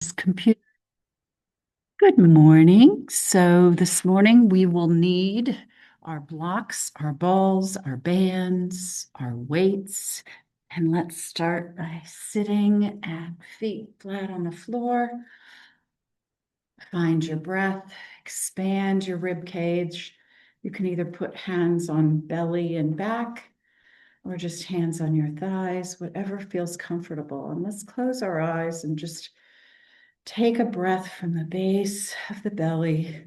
This computer. Good morning. So this morning we will need our blocks, our balls, our bands, our weights. And let's start by sitting at feet flat on the floor. Find your breath, expand your rib cage. You can either put hands on belly and back or just hands on your thighs, whatever feels comfortable. And let's close our eyes and just take a breath from the base of the belly,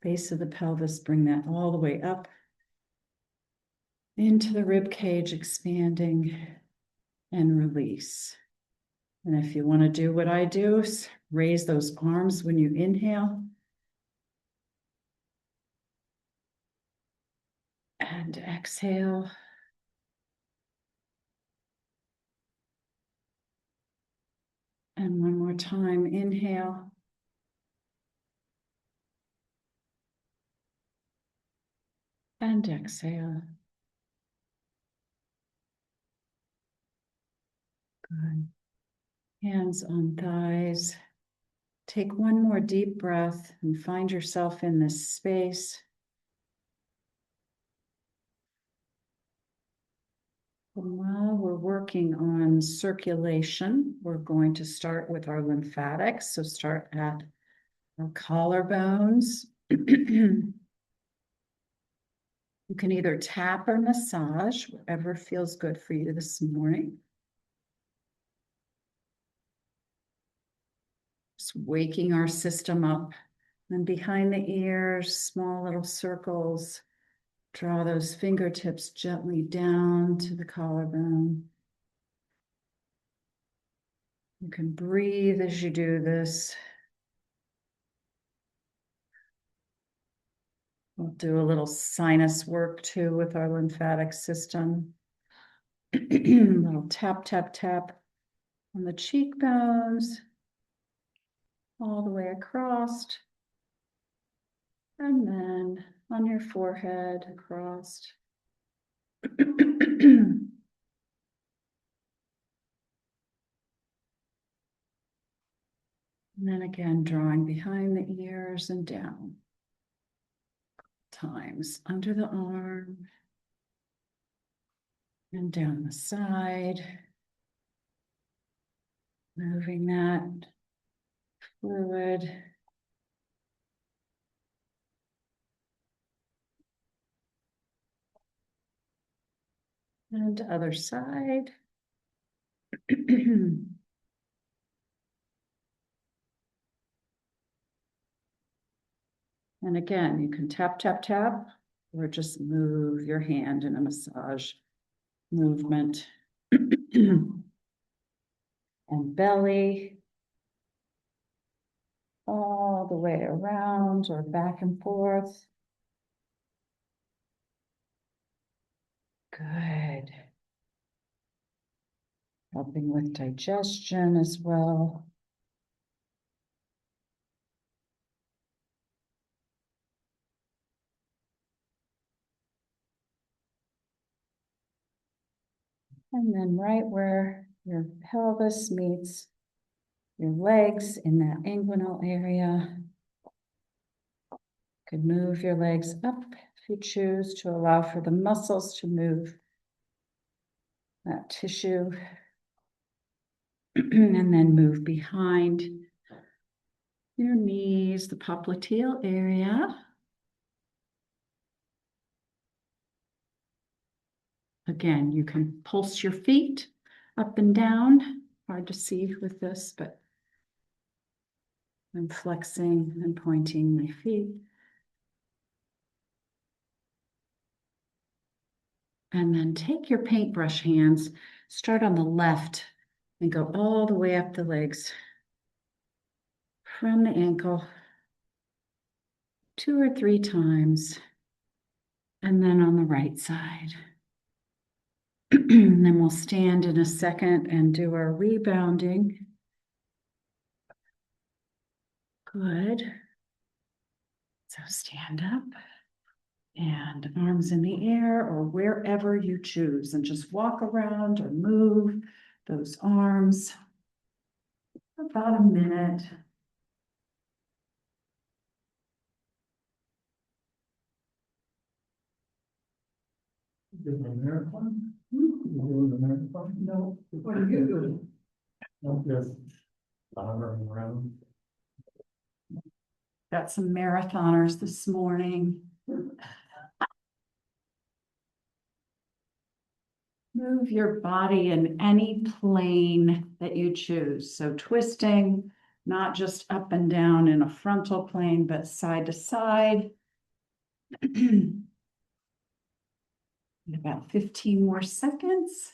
base of the pelvis, bring that all the way up into the rib cage, expanding and release. And if you want to do what I do, raise those arms when you inhale and exhale. And one more time, inhale and exhale. Good. Hands on thighs. Take one more deep breath and find yourself in this space. And while we're working on circulation, we're going to start with our lymphatics. So start at our collarbones. You can either tap or massage, whatever feels good for you this morning. Just waking our system up. And behind the ears, small little circles. Draw those fingertips gently down to the collarbone. You can breathe as you do this. We'll do a little sinus work too with our lymphatic system. Little tap, tap, tap on the cheekbones, all the way across, and then on your forehead across. And then again, drawing behind the ears and down. Times under the arm and down the side. Moving that fluid. And other side. And again, you can tap, tap, tap, or just move your hand in a massage movement. And belly, all the way around or back and forth. Good. Helping with digestion as well. And then right where your pelvis meets your legs in that inguinal area. You can move your legs up if you choose to allow for the muscles to move that tissue. And then move behind your knees, the popliteal area. Again, you can pulse your feet up and down. Hard to see with this, but I'm flexing and pointing my feet. And then take your paintbrush hands, start on the left and go all the way up the legs from the ankle 2 or 3 times. And then on the right side. And then we'll stand in a second and do our rebounding. Good. So stand up and arms in the air or wherever you choose, and just walk around or move those arms About a minute. Doing a marathon? You doing a marathon? No. What are you doing? I'm just wandering around. Got some marathoners this morning. Move your body in any plane that you choose. So twisting, not just up and down in a frontal plane, but side to side. About 15 more seconds.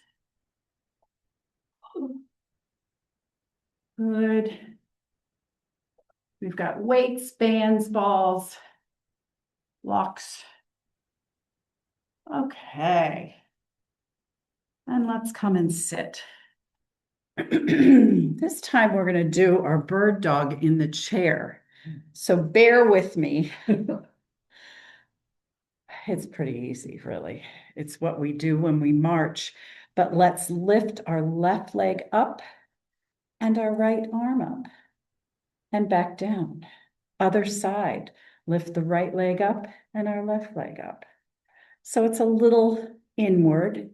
Good. We've got weights, bands, balls, blocks. Okay. And let's come and sit. This time we're going to do our bird dog in the chair. So bear with me. It's pretty easy, really. It's what we do when we march. But let's lift our left leg up and our right arm up and back down. Other side, lift the right leg up and our left leg up. So it's a little inward,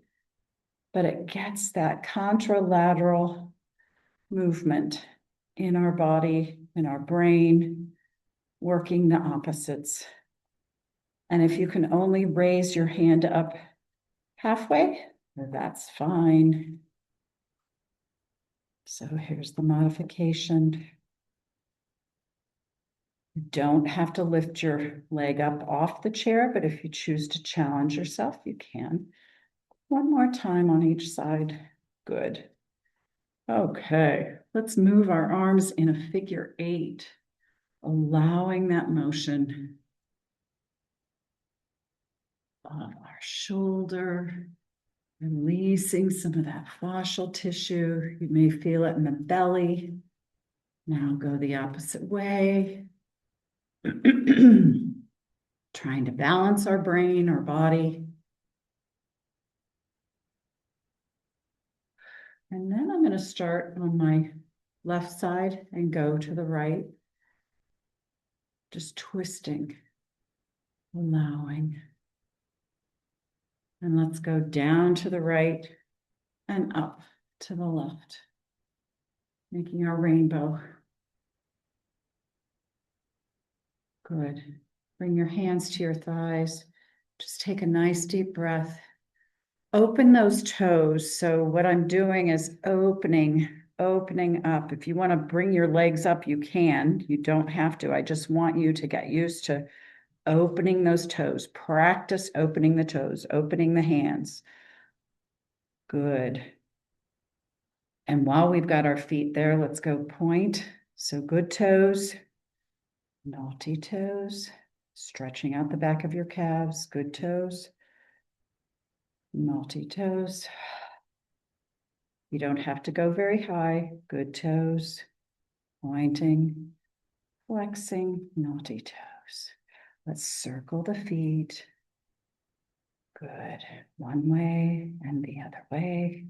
but it gets that contralateral movement in our body, in our brain, working the opposites. And if you can only raise your hand up halfway, that's fine. So here's the modification. You don't have to lift your leg up off the chair, but if you choose to challenge yourself, you can. One more time on each side. Good. Okay, let's move our arms in a figure 8, allowing that motion of our shoulder, releasing some of that fascial tissue. You may feel it in the belly. Now go the opposite way. Trying to balance our brain, our body. And then I'm going to start on my left side and go to the right. Just twisting, allowing. And let's go down to the right and up to the left, making our rainbow. Good. Bring your hands to your thighs. Just take a nice deep breath. Open those toes. So what I'm doing is opening up. If you want to bring your legs up, you can. You don't have to. I just want you to get used to opening those toes. Practice opening the toes, opening the hands. Good. And while we've got our feet there, let's go point. So good toes, naughty toes, stretching out the back of your calves, good toes, naughty toes. You don't have to go very high, good toes, pointing, flexing, naughty toes. Let's circle the feet. Good. One way and the other way.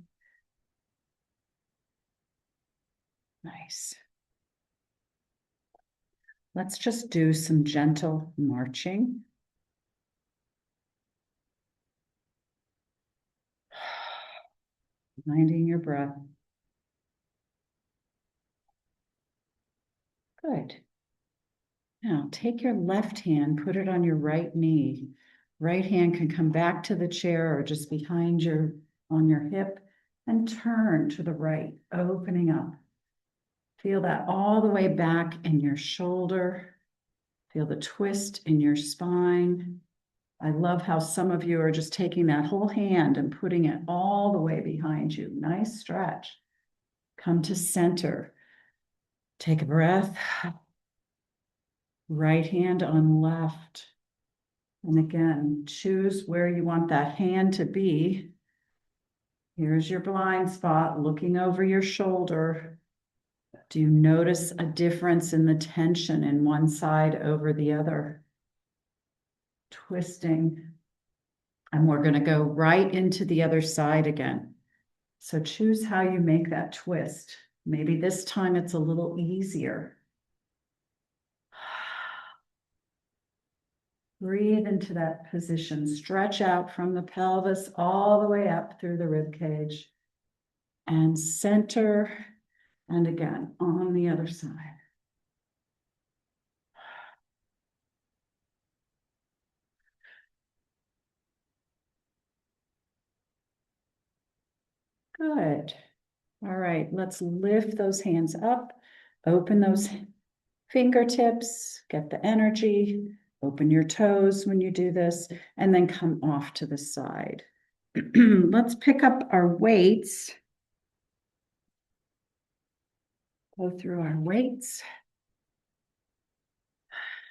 Nice. Let's just do some gentle marching. Minding your breath. Good. Now take your left hand, put it on your right knee. Right hand can come back to the chair or just behind on your hip and turn to the right, opening up. Feel that all the way back in your shoulder. Feel the twist in your spine. I love how some of you are just taking that whole hand and putting it all the way behind you. Nice stretch. Come to center. Take a breath. Right hand on left. And again, choose where you want that hand to be. Here's your blind spot, looking over your shoulder. Do you notice a difference in the tension in one side over the other? Twisting. And we're going to go right into the other side again. So choose how you make that twist. Maybe this time it's a little easier. Breathe into that position. Stretch out from the pelvis all the way up through the rib cage. And center. And again, on the other side. Good. All right, let's lift those hands up. Open those fingertips, get the energy. Open your toes when you do this, and then come off to the side. Let's pick up our weights. Go through our weights.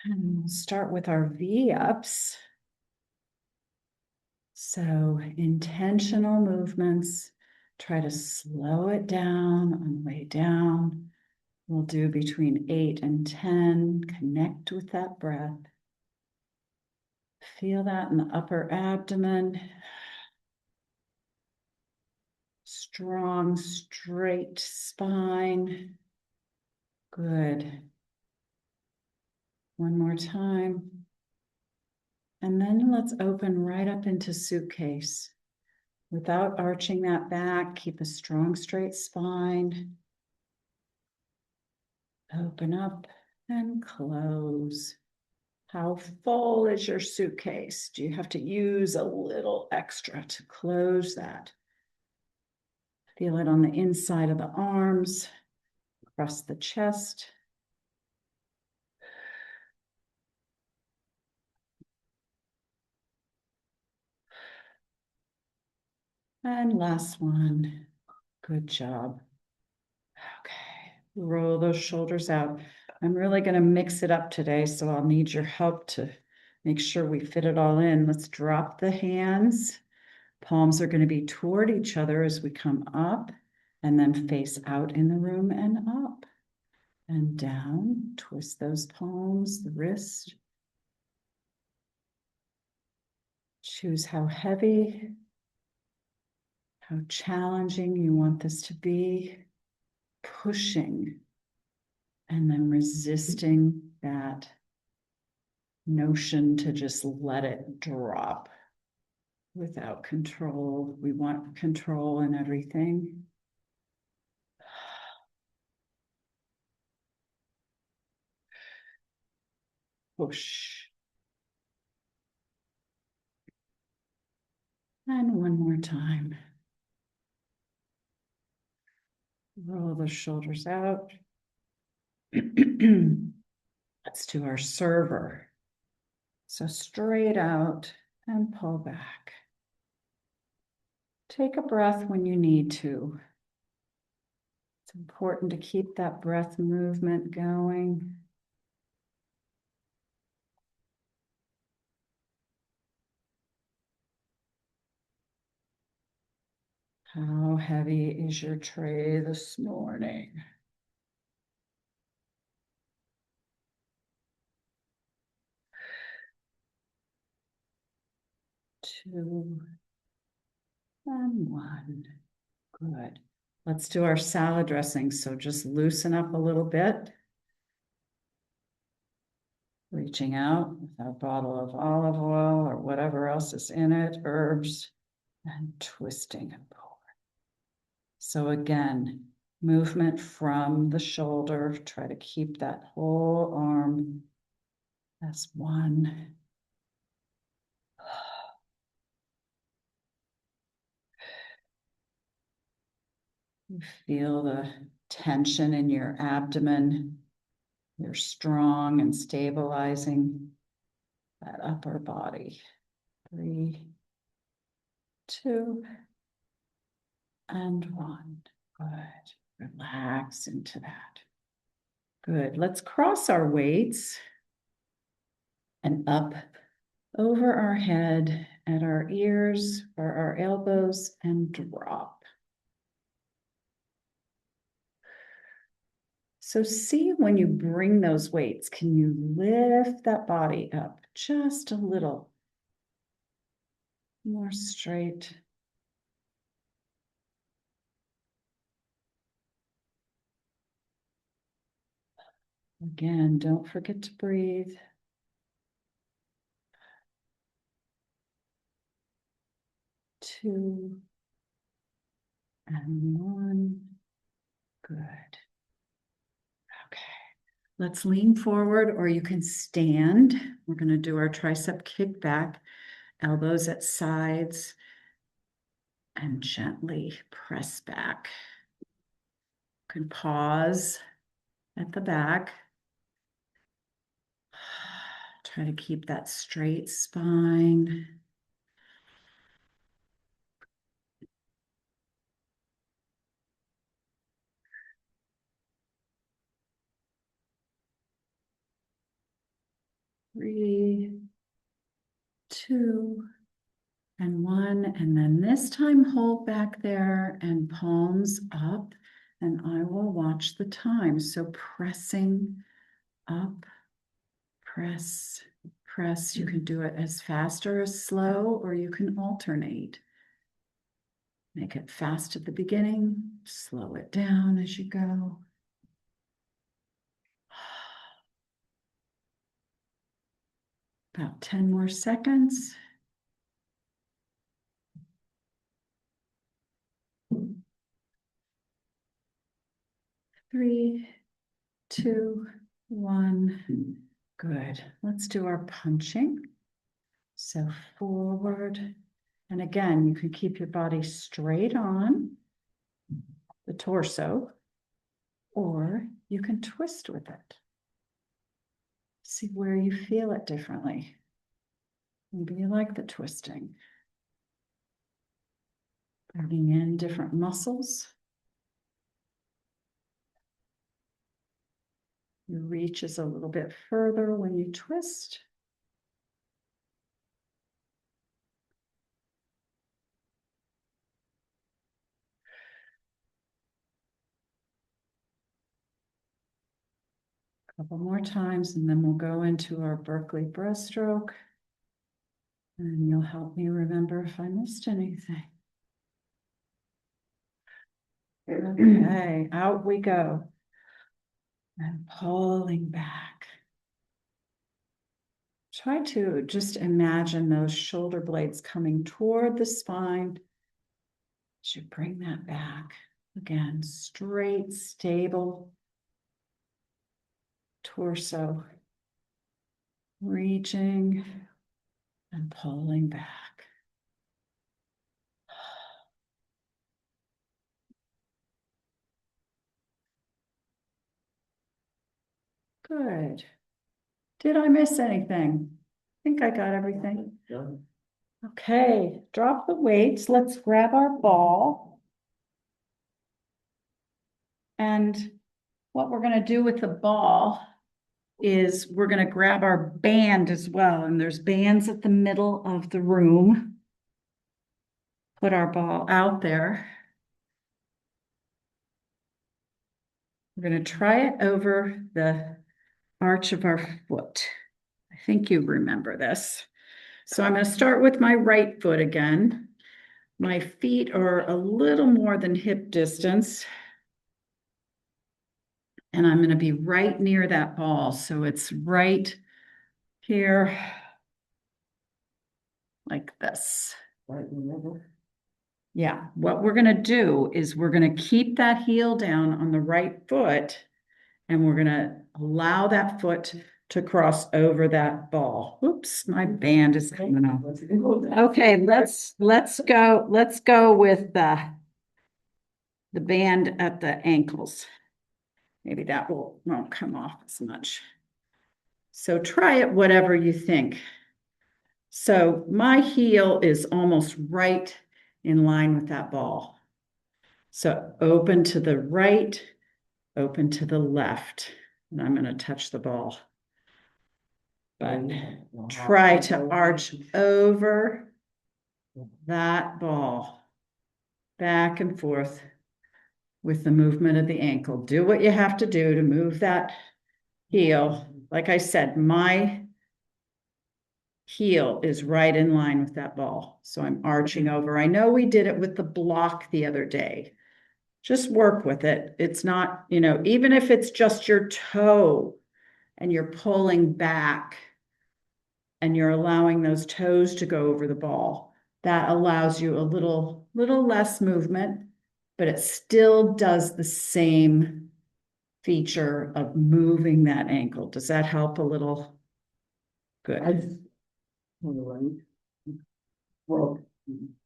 And we'll start with our V-ups. So intentional movements. Try to slow it down on the way down. We'll do between 8 and 10. Connect with that breath. Feel that in the upper abdomen. Strong, straight spine. Good. One more time. And then let's open right up into suitcase. Without arching that back, keep a strong, straight spine. Open up and close. How full is your suitcase? Do you have to use a little extra to close that? Feel it on the inside of the arms, across the chest. And last one. Good job. Okay, roll those shoulders out. I'm really going to mix it up today, so I'll need your help to make sure we fit it all in. Let's drop the hands. Palms are going to be toward each other as we come up, and then face out in the room and up and down. Twist those palms, the wrist. Choose how heavy, how challenging you want this to be. Pushing and then resisting that notion to just let it drop without control. We want control in everything. Push. And one more time. Roll the shoulders out. Let's do our server. So straight out and pull back. Take a breath when you need to. It's important to keep that breath movement going. How heavy is your tray this morning? Two and one. Good. Let's do our salad dressing. So just loosen up a little bit. Reaching out with our bottle of olive oil or whatever else is in it, herbs, and twisting and pulling. So again, movement from the shoulder. Try to keep that whole arm as one. You feel the tension in your abdomen. You're strong and stabilizing that upper body. 3, 2, and 1. Good. Relax into that. Good. Let's cross our weights and up over our head at our ears or our elbows and drop. So see when you bring those weights, can you lift that body up just a little more straight? Again, don't forget to breathe. Two and one. Good. Okay. Let's lean forward, or you can stand. We're going to do our tricep kickback, elbows at sides, and gently press back. You can pause at the back. Try to keep that straight spine. Three, two, and one. And then this time hold back there and palms up, and I will watch the time. So pressing up, press, press. You can do it as fast or as slow, or you can alternate. Make it fast at the beginning, slow it down as you go. About 10 more seconds. Three, two, one. Good. Let's do our punching. So forward. And again, you can keep your body straight on the torso, or you can twist with it. See where you feel it differently. Maybe you like the twisting. Bringing in different muscles. Your reach is a little bit further when you twist. Couple more times, and then we'll go into our Berkeley breaststroke. And you'll help me remember if I missed anything. Okay, out we go. And pulling back. Try to just imagine those shoulder blades coming toward the spine. Should bring that back. Again, straight, stable torso. Reaching and pulling back. Good. Did I miss anything? I think I got everything. Okay, drop the weights. Let's grab our ball. And what we're going to do with the ball is we're going to grab our band as well. And there's bands at the middle of the room. Put our ball out there. We're going to try it over the arch of our foot. I think you remember this. So I'm going to start with my right foot again. My feet are a little more than hip distance. And I'm going to be right near that ball. So it's right here, like this. Right in the middle. Yeah, what we're going to do is we're going to keep that heel down on the right foot, and we're going to allow that foot to cross over that ball. Oops, my band is coming off. Okay, let's go with the band at the ankles. Maybe that won't come off as much. So try it whatever you think. So my heel is almost right in line with that ball. So open to the right, open to the left, and I'm going to touch the ball. But try to arch over that ball, back and forth with the movement of the ankle. Do what you have to do to move that heel. Like I said, my heel is right in line with that ball. So I'm arching over. I know we did it with the block the other day. Just work with it. It's not, even if it's just your toe and you're pulling back and you're allowing those toes to go over the ball, that allows you a little less movement, but it still does the same feature of moving that ankle. Does that help a little? Good. I just, on the right. Well.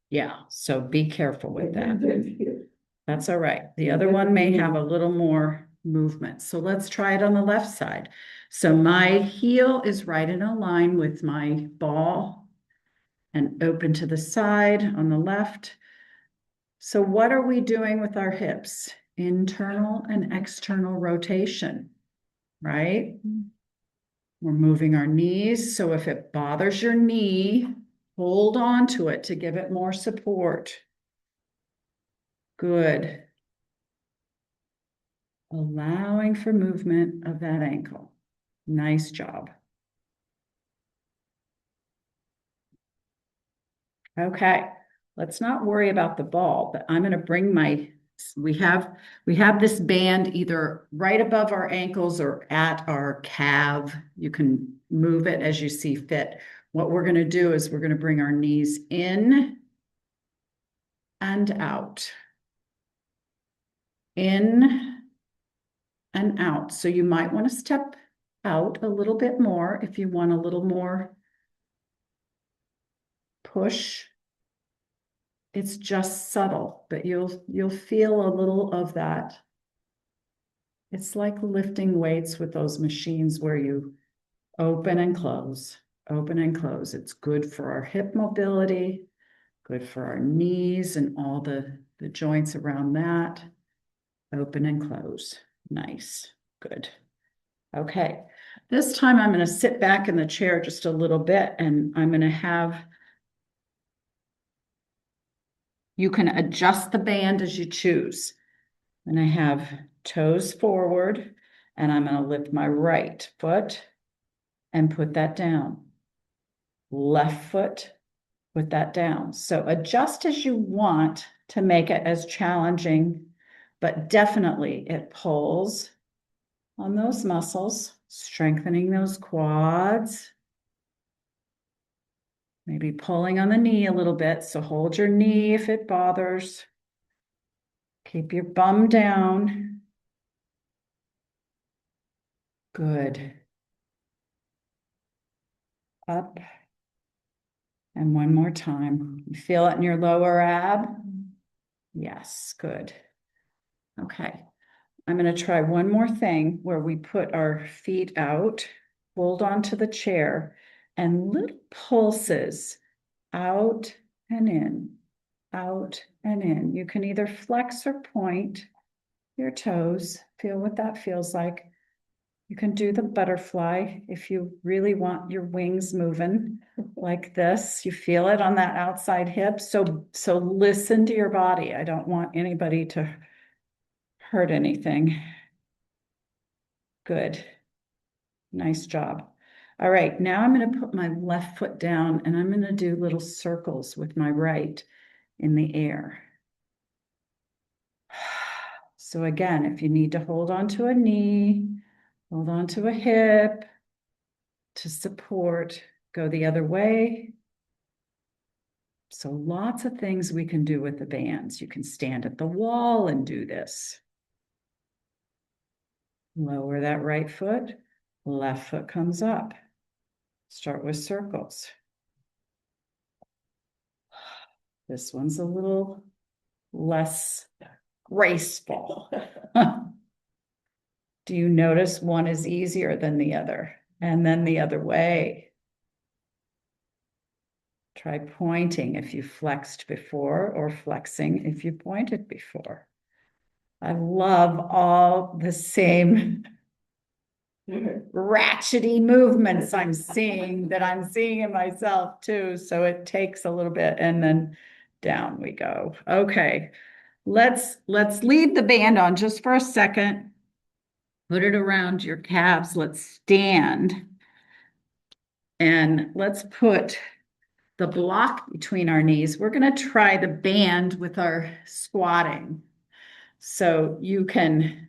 Yeah, so be careful with that. That's all right. The other one may have a little more movement. So let's try it on the left side. So my heel is right in a line with my ball and open to the side on the left. So what are we doing with our hips? Internal and external rotation, right? We're moving our knees. So if it bothers your knee, hold on to it to give it more support. Good. Allowing for movement of that ankle. Nice job. Okay, let's not worry about the ball, but I'm going to bring we have this band either right above our ankles or at our calf. You can move it as you see fit. What we're going to do is we're going to bring our knees in and out. In and out. So you might want to step out a little bit more if you want a little more push. It's just subtle, but you'll feel a little of that. It's like lifting weights with those machines where you open and close, open and close. It's good for our hip mobility, good for our knees and all the joints around that. Open and close. Nice. Good. Okay. This time I'm going to sit back in the chair just a little bit and I'm going to have you can adjust the band as you choose. And I have toes forward, and I'm going to lift my right foot and put that down. Left foot, put that down. So adjust as you want to make it as challenging, but definitely it pulls on those muscles, strengthening those quads. Maybe pulling on the knee a little bit, so hold your knee if it bothers. Keep your bum down. Good. Up. And one more time. You feel it in your lower ab? Yes, good. Okay. I'm going to try one more thing where we put our feet out, hold on to the chair, and little pulses out and in, out and in. You can either flex or point your toes. Feel what that feels like. You can do the butterfly if you really want your wings moving like this. You feel it on that outside hip. So listen to your body. I don't want anybody to hurt anything. Good. Nice job. All right, now I'm going to put my left foot down and I'm going to do little circles with my right in the air. So again, if you need to hold on to a knee, hold on to a hip to support, go the other way. So lots of things we can do with the bands. You can stand at the wall and do this. Lower that right foot, left foot comes up. Start with circles. This one's a little less graceful. Do you notice one is easier than the other? And then the other way. Try pointing if you flexed before or flexing if you pointed before. I love all the same ratchety movements I'm seeing in myself too. So it takes a little bit and then down we go. Okay, let's leave the band on just for a second. Put it around your calves. Let's stand and let's put the block between our knees. We're going to try the band with our squatting. So you can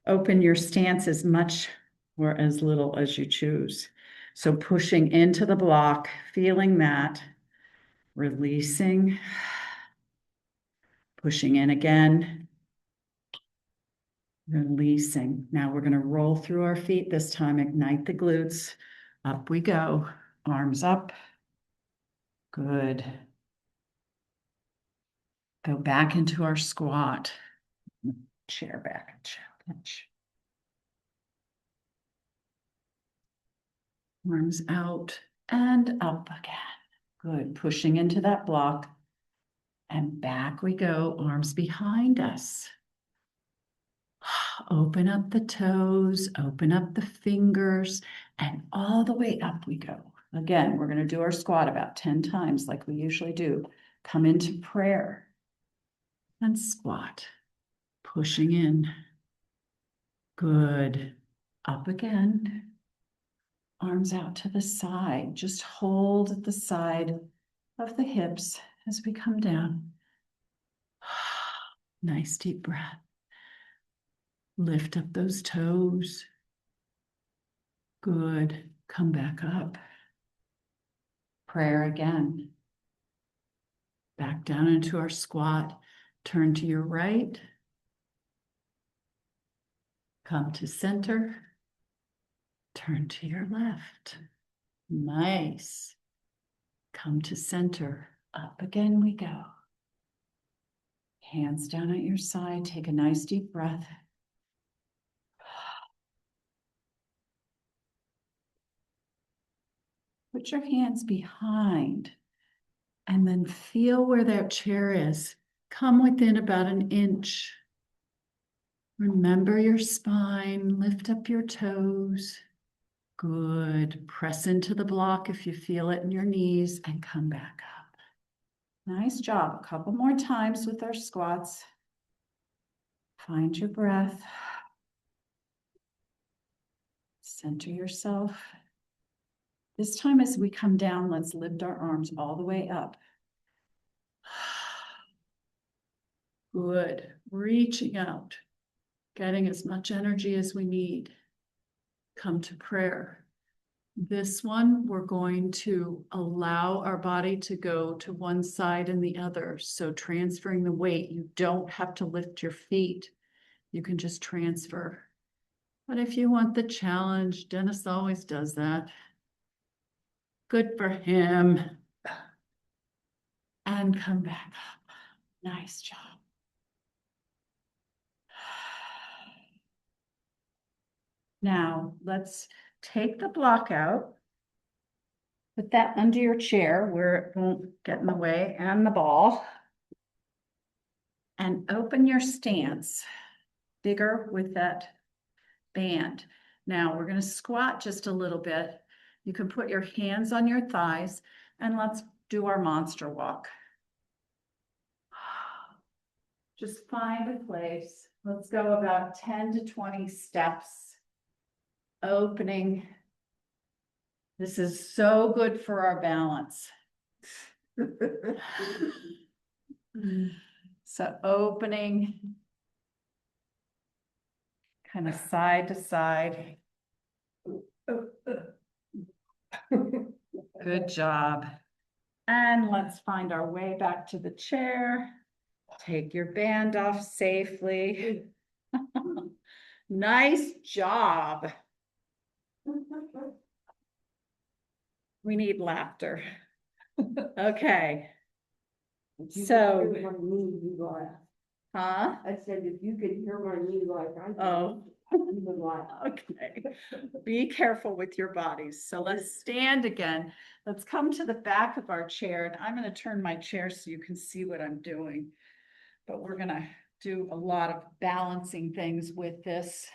open your stance as much or as little as you choose. So pushing into the block, feeling that, releasing, pushing in again, releasing. Now we're going to roll through our feet this time, ignite the glutes. Up we go, arms up. Good. Go back into our squat. Chair back, challenge. Arms out and up again. Good, pushing into that block. And back we go, arms behind us. Open up the toes, open up the fingers, and all the way up we go. Again, we're going to do our squat about 10 times like we usually do. Come into prayer and squat, pushing in. Good. Up again. Arms out to the side. Just hold at the side of the hips as we come down. Nice deep breath. Lift up those toes. Good. Come back up. Prayer again. Back down into our squat. Turn to your right. Come to center. Turn to your left. Nice. Come to center. Up again we go. Hands down at your side. Take a nice deep breath. Put your hands behind and then feel where that chair is. Come within about an inch. Remember your spine. Lift up your toes. Good. Press into the block if you feel it in your knees and come back up. Nice job. A couple more times with our squats. Find your breath. Center yourself. This time as we come down, let's lift our arms all the way up. Good. Reaching out, getting as much energy as we need. Come to prayer. This one, we're going to allow our body to go to one side and the other. So transferring the weight, you don't have to lift your feet. You can just transfer. But if you want the challenge, Dennis always does that. Good for him. And come back up. Nice job. Now, let's take the block out. Put that under your chair where it won't get in the way, and the ball. And open your stance bigger with that band. Now we're going to squat just a little bit. You can put your hands on your thighs and let's do our monster walk. Just find a place. Let's go about 10 to 20 steps. Opening. This is so good for our balance. So opening, kind of side to side. Good job. And let's find our way back to the chair. Take your band off safely. Nice job. We need laughter. Okay. So, huh? I said, if you could hear my knee like I do. Oh. You would laugh. Okay. Be careful with your bodies. So let's stand again. Let's come to the back of our chair, and I'm going to turn my chair so you can see what I'm doing. But we're going to do a lot of balancing things with this.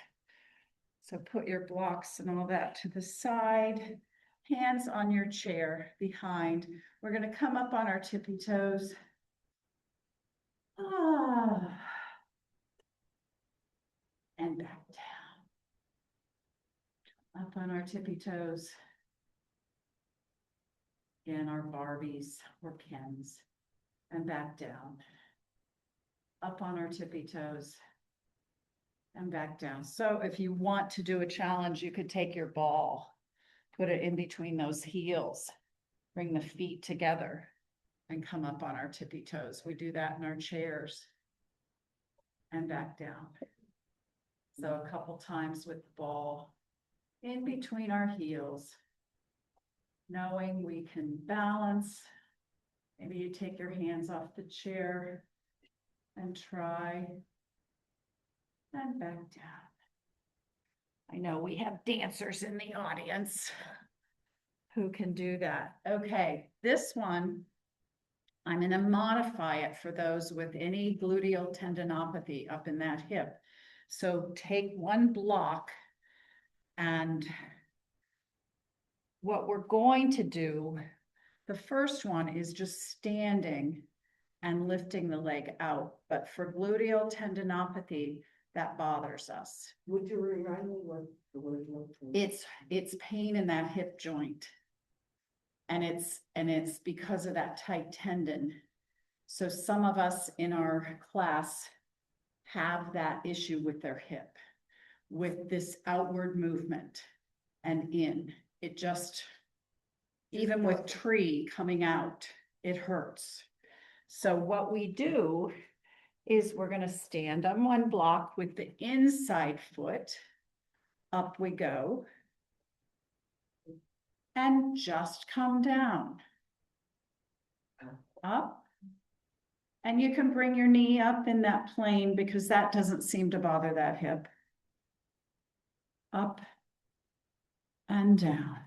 So put your blocks and all that to the side. Hands on your chair behind. We're going to come up on our tippy toes. And back down. Up on our tippy toes. Again, our Barbies or Kens. And back down. Up on our tippy toes. and back down. So if you want to do a challenge, you could take your ball, put it in between those heels, bring the feet together and come up on our tippy toes. We do that in our chairs and back down. So a couple times with the ball in between our heels, knowing we can balance. Maybe you take your hands off the chair and try and back down. I know we have dancers in the audience who can do that. Okay, this one, I'm going to modify it for those with any gluteal tendinopathy up in that hip. So take one block, and what we're going to do, the first one is just standing and lifting the leg out. But for gluteal tendinopathy, that bothers us. Would you remind me what the word was? It's pain in that hip joint. And it's because of that tight tendon. So some of us in our class have that issue with their hip, with this outward movement and in. It just, even with tree coming out, it hurts. So what we do is we're going to stand on one block with the inside foot. Up we go. And just come down. Up. And you can bring your knee up in that plane because that doesn't seem to bother that hip. Up and down.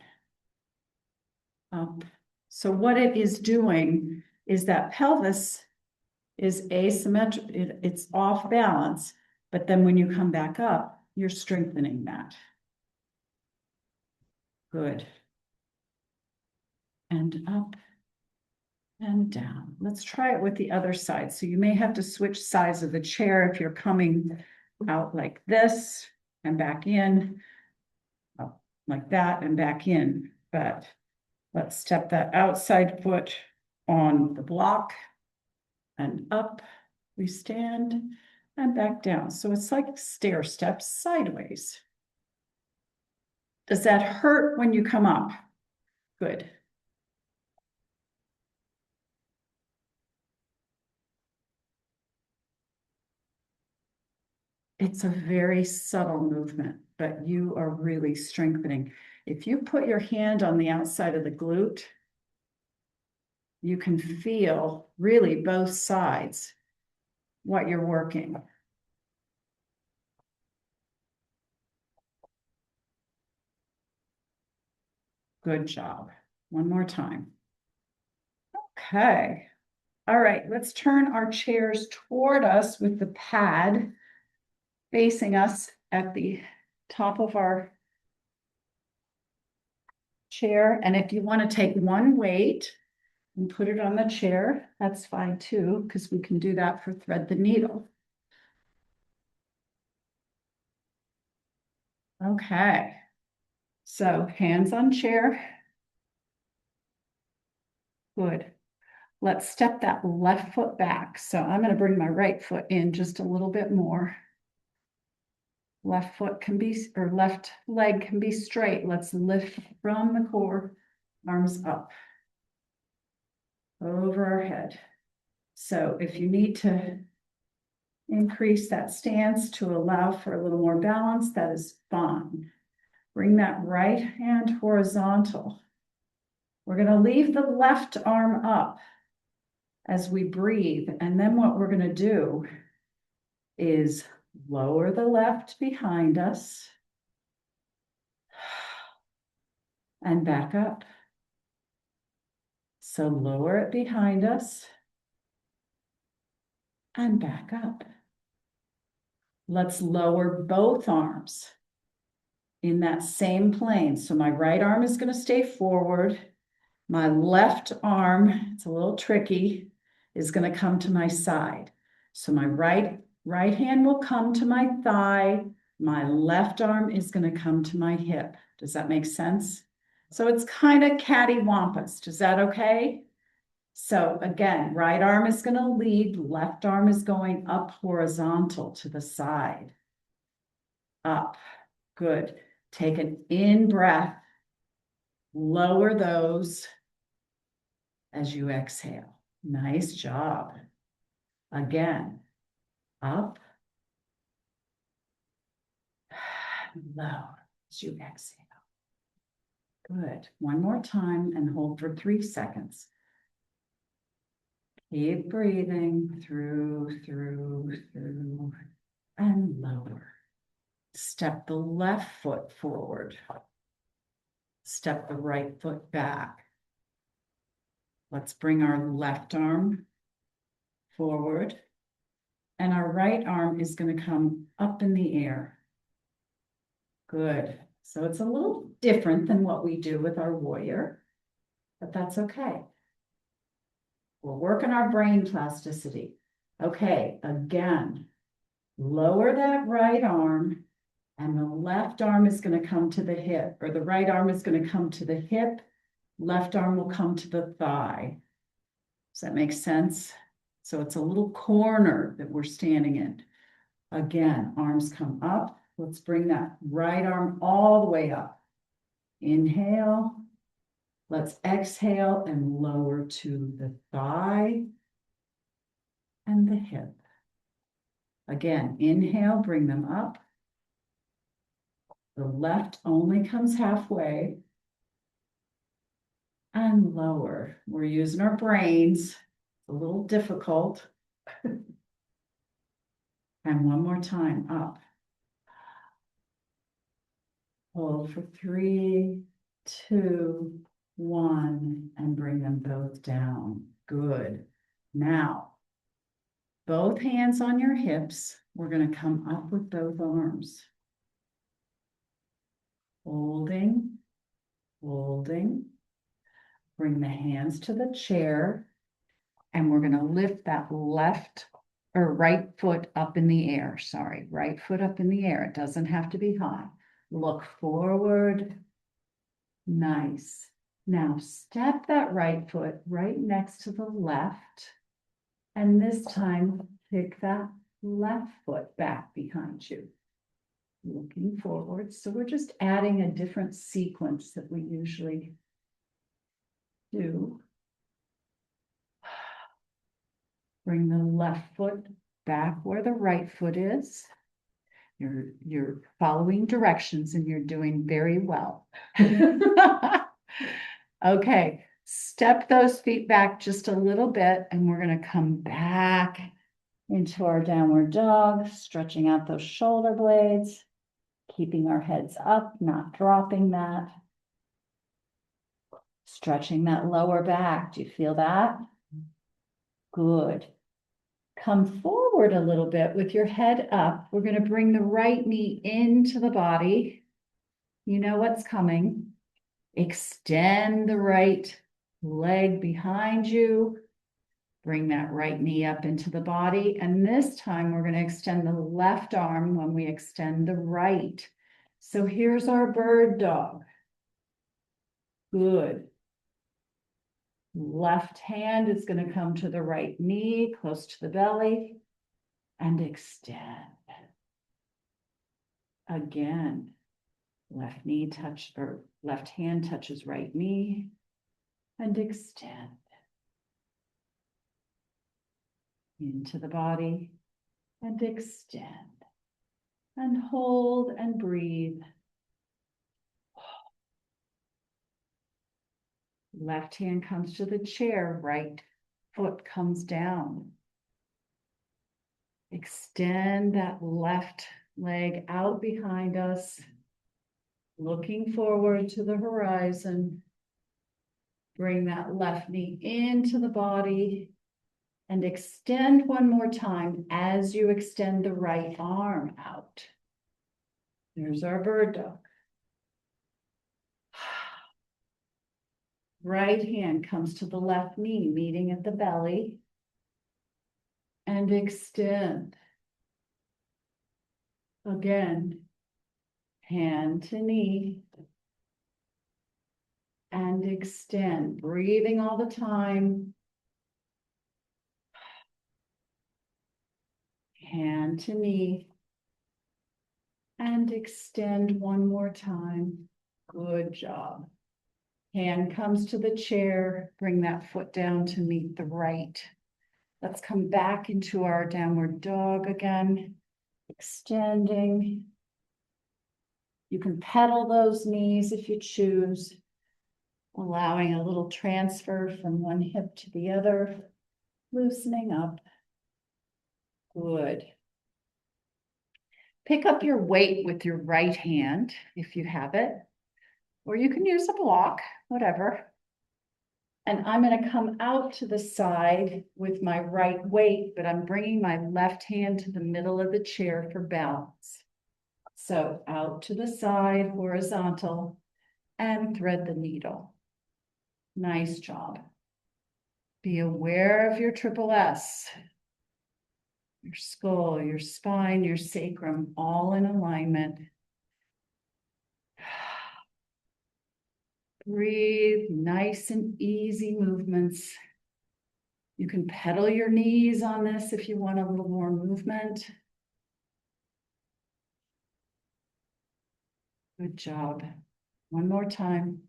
Up. So what it is doing is that pelvis is asymmetric, it's off balance, but then when you come back up, you're strengthening that. Good. And up and down. Let's try it with the other side. So you may have to switch sides of the chair if you're coming out like this and back in, up like that and back in. But let's step that outside foot on the block and up we stand and back down. So it's like stair steps sideways. Does that hurt when you come up? Good. It's a very subtle movement, but you are really strengthening. If you put your hand on the outside of the glute, you can feel really both sides what you're working. Good job. One more time. Okay. All right, let's turn our chairs toward us with the pad facing us at the top of our chair. And if you want to take one weight and put it on the chair, that's fine too, because we can do that for thread the needle. Okay. So hands on chair. Good. Let's step that left foot back. So I'm going to bring my right foot in just a little bit more. Left foot can be, or left leg can be straight. Let's lift from the core, arms up, over our head. So if you need to increase that stance to allow for a little more balance, that is fine. Bring that right hand horizontal. We're going to leave the left arm up as we breathe. And then what we're going to do is lower the left behind us and back up. So lower it behind us and back up. Let's lower both arms in that same plane. So my right arm is going to stay forward. My left arm, it's a little tricky, is going to come to my side. So my right hand will come to my thigh. My left arm is going to come to my hip. Does that make sense? So it's kind of cattywampus. Is that okay? So again, right arm is going to lead, left arm is going up horizontal to the side. up. Good. Take an in breath. Lower those as you exhale. Nice job. Again, up, lower as you exhale. Good. One more time and hold for 3 seconds. Keep breathing through, and lower. Step the left foot forward. Step the right foot back. Let's bring our left arm forward. And our right arm is going to come up in the air. Good. So it's a little different than what we do with our warrior, but that's okay. We're working our brain plasticity. Okay, again, lower that right arm and the left arm is going to come to the hip, or the right arm is going to come to the hip. Left arm will come to the thigh. Does that make sense? So it's a little corner that we're standing in. Again, arms come up. Let's bring that right arm all the way up. Inhale. Let's exhale and lower to the thigh and the hip. Again, inhale, bring them up. The left only comes halfway. And lower. We're using our brains. It's a little difficult. And one more time, up. Hold for 3, 2, 1, and bring them both down. Good. Now, both hands on your hips. We're going to come up with both arms. Holding, holding. Bring the hands to the chair. And we're going to lift that left or right foot up in the air. Sorry, right foot up in the air. It doesn't have to be high. Look forward. Nice. Now step that right foot right next to the left. And this time, kick that left foot back behind you. Looking forward. So we're just adding a different sequence that we usually do. Bring the left foot back where the right foot is. You're following directions and you're doing very well. Okay, step those feet back just a little bit and we're going to come back into our downward dog, stretching out those shoulder blades, keeping our heads up, not dropping that. Stretching that lower back. Do you feel that? Good. Come forward a little bit with your head up. We're going to bring the right knee into the body. You know what's coming. Extend the right leg behind you. Bring that right knee up into the body. And this time we're going to extend the left arm when we extend the right. So here's our bird dog. Good. Left hand is going to come to the right knee, close to the belly, and extend. Again, left knee touch, or left hand touches right knee, and extend. Into the body, and extend. And hold and breathe. Left hand comes to the chair, right foot comes down. Extend that left leg out behind us, looking forward to the horizon. Bring that left knee into the body and extend one more time as you extend the right arm out. There's our bird dog. Right hand comes to the left knee, meeting at the belly. And extend. Again, hand to knee. And extend, breathing all the time. Hand to knee. And extend one more time. Good job. Hand comes to the chair, bring that foot down to meet the right. Let's come back into our downward dog again, extending. You can pedal those knees if you choose, allowing a little transfer from one hip to the other, loosening up. Good. Pick up your weight with your right hand if you have it, or you can use a block, whatever. And I'm going to come out to the side with my right weight, but I'm bringing my left hand to the middle of the chair for balance. So out to the side, horizontal, and thread the needle. Nice job. Be aware of your triple S. Your skull, your spine, your sacrum, all in alignment. Breathe, nice and easy movements. You can pedal your knees on this if you want a little more movement. Good job. One more time.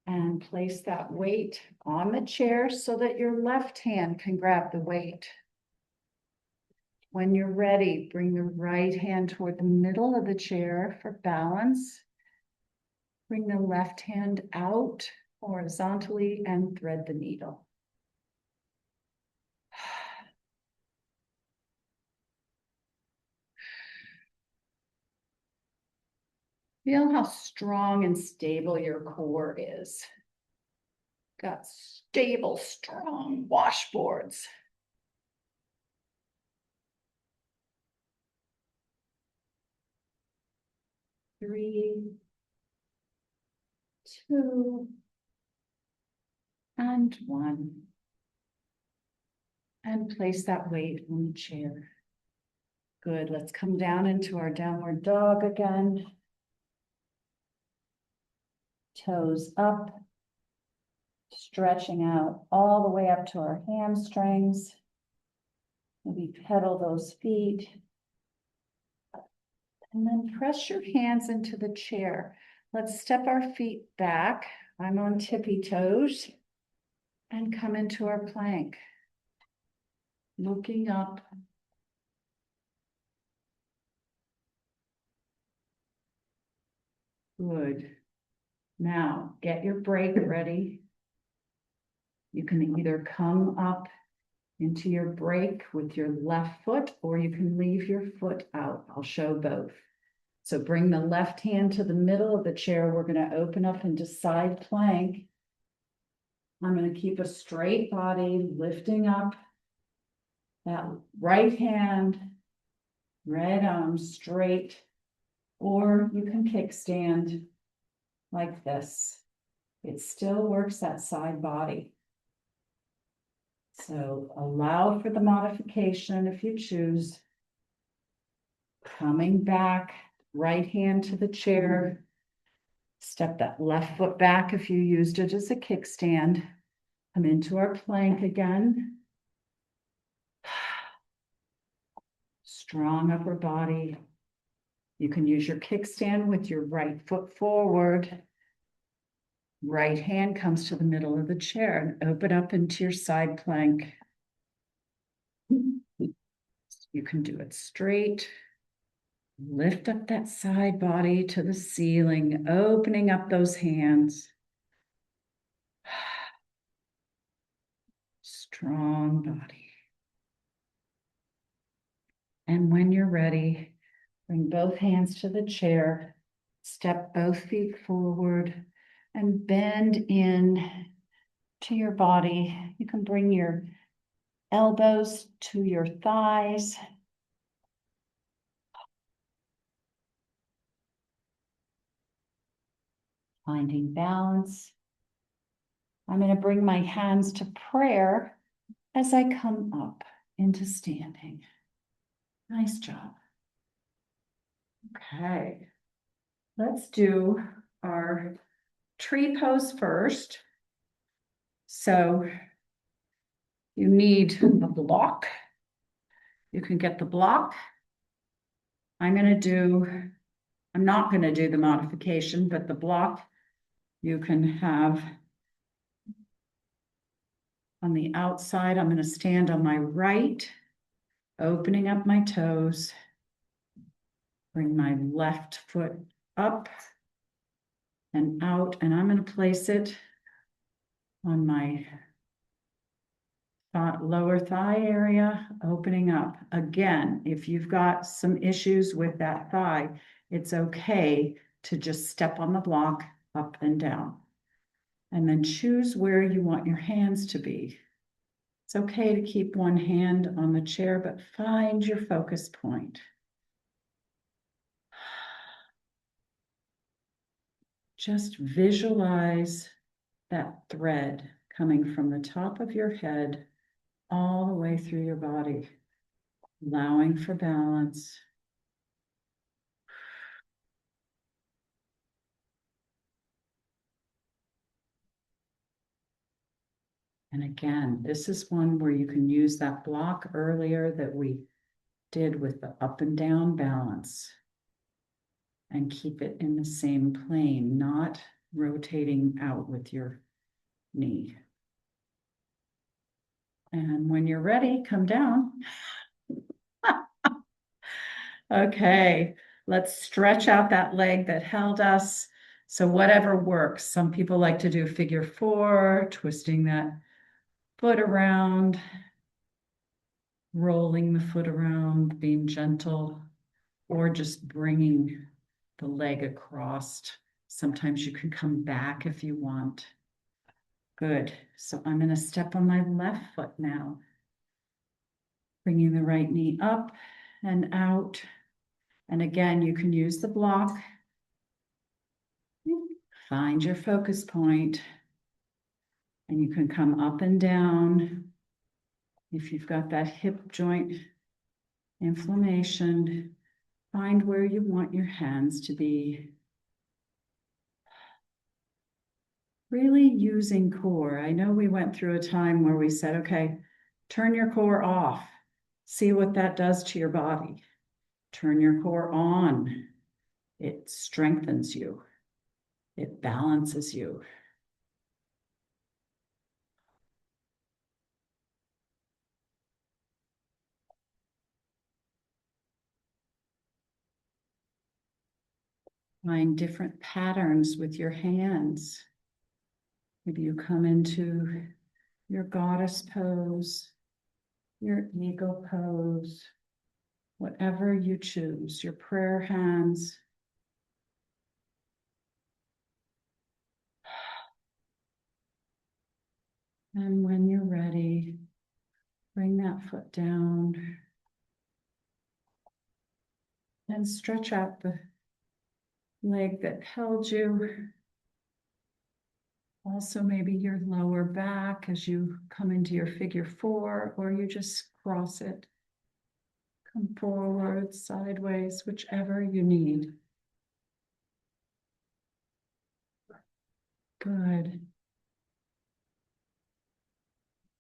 And place that weight on the chair so that your left hand can grab the weight. When you're ready, bring the right hand toward the middle of the chair for balance. Bring the left hand out horizontally and thread the needle. Feel how strong and stable your core is. Got stable, strong washboards. 3, 2, and 1. And place that weight on the chair. Good, let's come down into our downward dog again. Toes up, stretching out all the way up to our hamstrings. Maybe pedal those feet. And then press your hands into the chair. Let's step our feet back. I'm on tippy toes. And come into our plank. Looking up. Good. Now, get your break ready. You can either come up into your break with your left foot, or you can leave your foot out. I'll show both. So bring the left hand to the middle of the chair. We're going to open up into side plank. I'm going to keep a straight body, lifting up that right hand, right arm straight, or you can kickstand like this. It still works that side body. So allow for the modification if you choose. Coming back, right hand to the chair. Step that left foot back if you used it as a kickstand. Come into our plank again. Strong upper body. You can use your kickstand with your right foot forward. Right hand comes to the middle of the chair and open up into your side plank. You can do it straight. Lift up that side body to the ceiling, opening up those hands. Strong body. And when you're ready, bring both hands to the chair, step both feet forward, and bend in to your body. You can bring your elbows to your thighs. Finding balance. I'm going to bring my hands to prayer as I come up into standing. Nice job. Okay, let's do our tree pose first. So you need a block. You can get the block. I'm not gonna do the modification, but the block you can have on the outside. I'm gonna stand on my right, opening up my toes. Bring my left foot up and out, and I'm gonna place it on my lower thigh area, opening up. Again, if you've got some issues with that thigh, it's okay to just step on the block up and down. And then choose where you want your hands to be. It's okay to keep one hand on the chair, but find your focus point. Just visualize that thread coming from the top of your head all the way through your body, allowing for balance. And again, this is one where you can use that block earlier that we did with the up and down balance and keep it in the same plane, not rotating out with your knee. And when you're ready, come down. Okay, let's stretch out that leg that held us. So whatever works. Some people like to do figure 4, twisting that foot around, rolling the foot around, being gentle, or just bringing the leg across. Sometimes you can come back if you want. Good. So I'm going to step on my left foot now. Bringing the right knee up and out. And again, you can use the block. Find your focus point. And you can come up and down. If you've got that hip joint inflammation, find where you want your hands to be. Really using core. I know we went through a time where we said, okay, turn your core off. See what that does to your body. Turn your core on. It strengthens you. It balances you. Find different patterns with your hands. Maybe you come into your goddess pose, your eagle pose, whatever you choose, your prayer hands. And when you're ready, bring that foot down and stretch out the leg that held you. Also, maybe your lower back as you come into your figure 4, or you just cross it. Come forward, sideways, whichever you need. Good.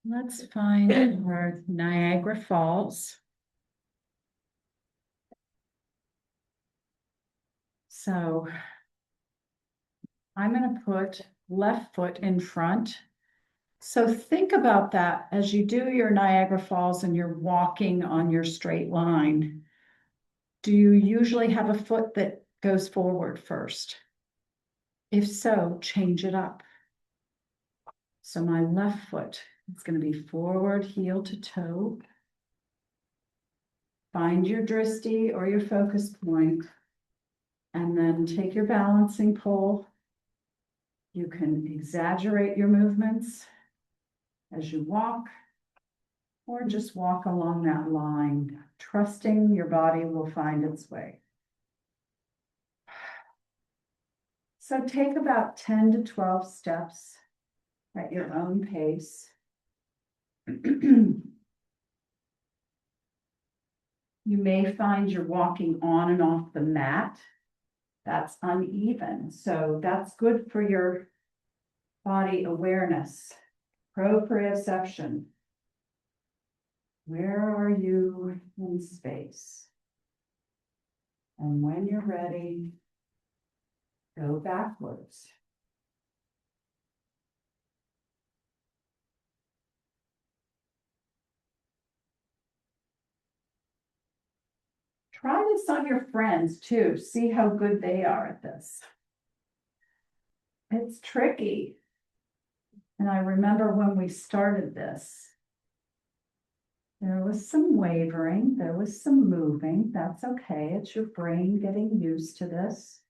Let's find our Niagara Falls. So I'm going to put left foot in front. So think about that as you do your Niagara Falls and you're walking on your straight line. Do you usually have a foot that goes forward first? If so, change it up. So my left foot, it's going to be forward, heel to toe. Find your drishti or your focus point, and then take your balancing pole. You can exaggerate your movements as you walk, or just walk along that line, trusting your body will find its way. So take about 10 to 12 steps at your own pace. You may find you're walking on and off the mat. That's uneven. So that's good for your body awareness, proprioception. Where are you in space? And when you're ready, go backwards. Try this on your friends too. See how good they are at this. It's tricky. And I remember when we started this, there was some wavering, there was some moving. That's okay. It's your brain getting used to this.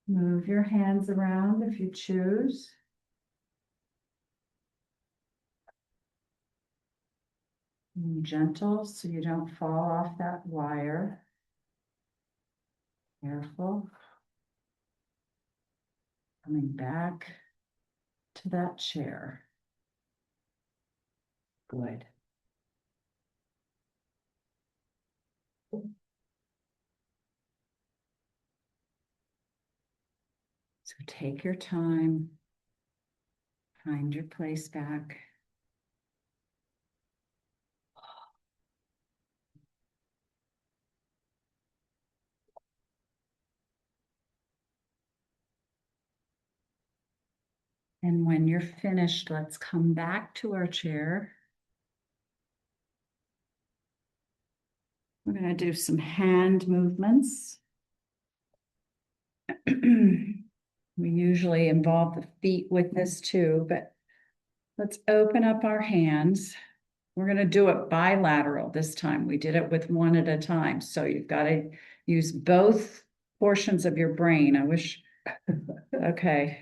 Move your hands around if you choose. And gentle so you don't fall off that wire. Careful. Coming back to that chair. Good. So take your time. Find your place back. And when you're finished, let's come back to our chair. We're going to do some hand movements. We usually involve the feet with this too, but let's open up our hands. We're going to do it bilateral this time. We did it with one at a time. So you've got to use both portions of your brain. I wish, okay.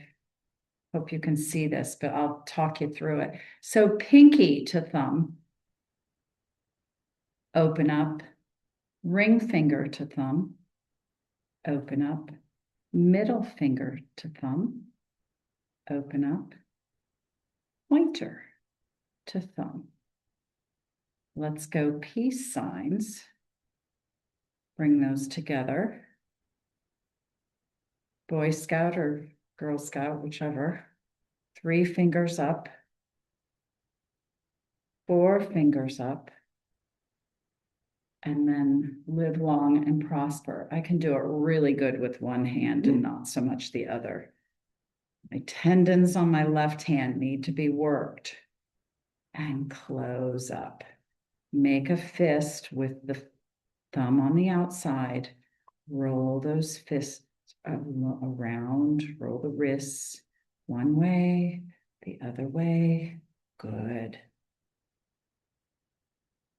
Hope you can see this, but I'll talk you through it. So pinky to thumb, open up, ring finger to thumb, open up, middle finger to thumb, open up, pointer to thumb. Let's go peace signs. Bring those together. Boy Scout or Girl Scout, whichever. 3 fingers up. 4 fingers up. And then live long and prosper. I can do it really good with one hand and not so much the other. My tendons on my left hand need to be worked. And close up. Make a fist with the thumb on the outside. Roll those fists around, roll the wrists one way, the other way. Good.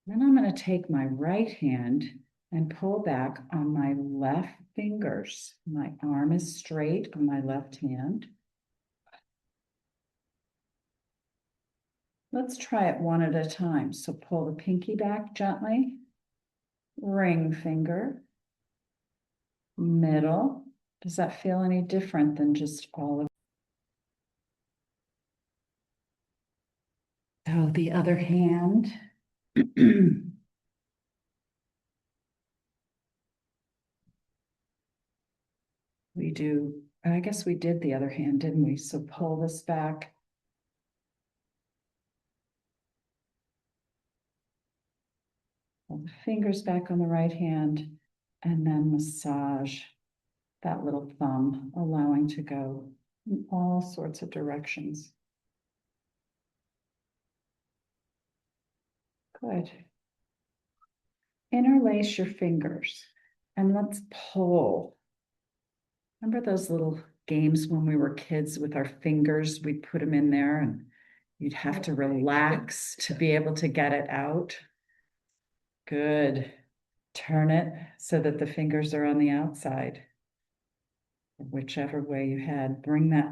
Then I'm going to take my right hand and pull back on my left fingers. My arm is straight on my left hand. Let's try it one at a time. So pull the pinky back gently. Ring finger. Middle. Does that feel any different than just all of? So the other hand. We do, I guess we did the other hand, didn't we? So pull this back. Pull the fingers back on the right hand and then massage that little thumb, allowing to go in all sorts of directions. Good. Interlace your fingers and let's pull. Remember those little games when we were kids with our fingers? We'd put them in there and you'd have to relax to be able to get it out. Good. Turn it so that the fingers are on the outside. Whichever way you had, bring that